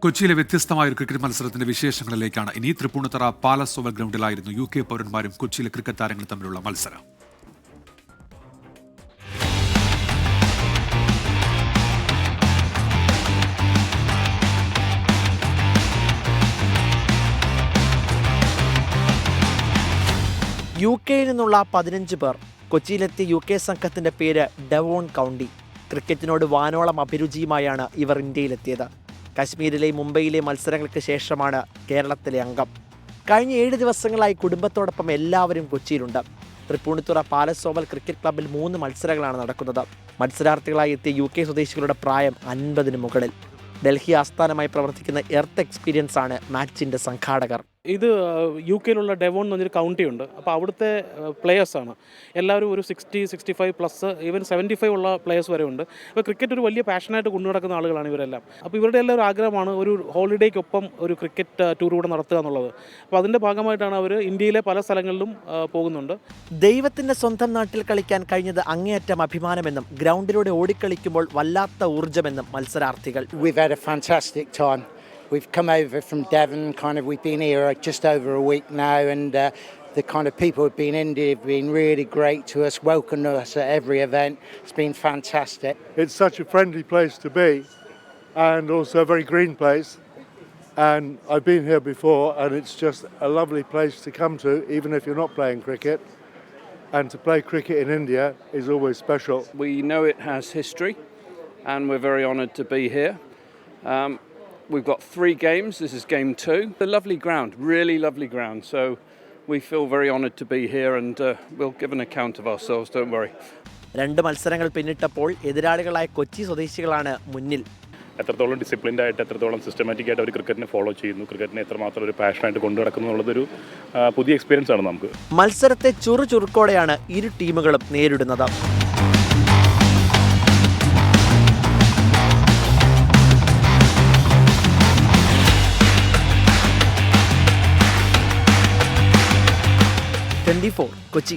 കൊച്ചിയിലെ വ്യത്യസ്തമായ ഒരു ക്രിക്കറ്റ് മത്സരത്തിന്റെ വിശേഷങ്ങളിലേക്കാണ് ഇനി. തൃപ്പൂണിത്തറ പാലസ് ഓവൽ ഗ്രൗണ്ടിലായിരുന്നു UK പൗരന്മാരും കൊച്ചിയിലെ ക്രിക്കറ്റ് താരങ്ങളും തമ്മിലുള്ള മത്സരം. UK-യിൽ നിന്നുള്ള 15 പേർ കൊച്ചിയിലെത്തിയ UK സംഘത്തിന്റെ പേര് ഡെവോൺ കൗണ്ടി. ക്രിക്കറ്റിനോട് വാനോളം അഭിരുചിയുമായാണ് ഇവർ ഇന്ത്യയിലെത്തിയത്. കശ്മീരിലെ മുംബൈയിലെ മത്സരങ്ങൾക്ക് ശേഷമാണ് കേരളത്തിലെ അംഗം. കഴിഞ്ഞ 7 ദിവസങ്ങളായി കുടുംബത്തോടൊപ്പം എല്ലാവരും കൊച്ചിയിലുണ്ട്. തൃപ്പൂണിത്തുറ പാലസ് ഓവൽ ക്രിക്കറ്റ് ക്ലബ്ബിൽ 3 മത്സരങ്ങളാണ് നടക്കുന്നത്. മത്സരാർത്ഥികളായി എത്തിയ UK സ്വദേശികളുടെ പ്രായം 50-ന് മുകളിൽ. ഡൽഹി ആസ്ഥാനമായി പ്രവർത്തിക്കുന്ന എർത്ത് എക്സ്പീരിയൻസ് ആണ് മാച്ചിൻ്റെ സംഘാടകർ. ഇത് UK-യിലുള്ള ഡെവോൺ എന്ന് പറഞ്ഞൊരു കൗണ്ടി ഉണ്ട്. അപ്പോൾ അവിടുത്തെ പ്ലെയേഴ്സാണ് എല്ലാവരും ഒരു 60-65 പ്ലസ് ഈവൻ 75 ഉള്ള പ്ലെയേഴ്സ് വരെ ഉണ്ട്. അപ്പോൾ ക്രിക്കറ്റ് ഒരു വലിയ പാഷനായിട്ട് കൊണ്ടു നടക്കുന്ന ആളുകളാണ് ഇവരെല്ലാം. അപ്പോൾ ഇവരുടെ എല്ലാം ഒരു ആഗ്രഹമാണ് ഒരു ഹോളിഡേക്കൊപ്പം ഒരു ക്രിക്കറ്റ് ടൂർ കൂടെ നടത്തുക എന്നുള്ളത്. അപ്പോൾ അതിൻ്റെ ഭാഗമായിട്ടാണ് അവർ ഇന്ത്യയിലെ പല സ്ഥലങ്ങളിലും പോകുന്നുണ്ട്. ദൈവത്തിൻ്റെ സ്വന്തം നാട്ടിൽ കളിക്കാൻ കഴിഞ്ഞത് അങ്ങേയറ്റം അഭിമാനമെന്നും ഗ്രൗണ്ടിലൂടെ ഓടിക്കളിക്കുമ്പോൾ വല്ലാത്ത ഊർജ്ജമെന്നും മത്സരാർത്ഥികൾ. We've had a fantastic time. We've come over from Devon, we've been here just over a week now, and the kind of people who've been in India have been really great to us, welcomed us at every event. It's been fantastic. It's such a friendly place to be, and also a very green place. And I've been here before, and it's just a lovely place to come to, even if you're not playing cricket. And to play cricket in India is always special. We know it has history, and we're very honoured to be here. We've got 3 games. This is game 2. A lovely ground, really lovely ground. So we feel very honoured to be here, and we'll give an account of ourselves, don't worry. 2 മത്സരങ്ങൾ പിന്നിട്ടപ്പോൾ എതിരാളികളായ കൊച്ചി സ്വദേശികളാണ് മുന്നിൽ. എത്രത്തോളം disciplined ആയിട്ട് എത്രത്തോളം systematic ആയിട്ട് അവർ ക്രിക്കറ്റിനെ follow ചെയ്യുന്നു, ക്രിക്കറ്റിനെ എത്രമാത്രം ഒരു പാഷനായിട്ട് കൊണ്ടു നടക്കുന്നു എന്നുള്ളതൊരു പുതിയ എക്സ്പീരിയൻസ് ആണ് നമുക്ക്. മത്സരത്തെ ചുറുചുറുക്കോടെയാണ് ഇരു ടീമുകളും നേരിടുന്നത്. കൊച്ചി.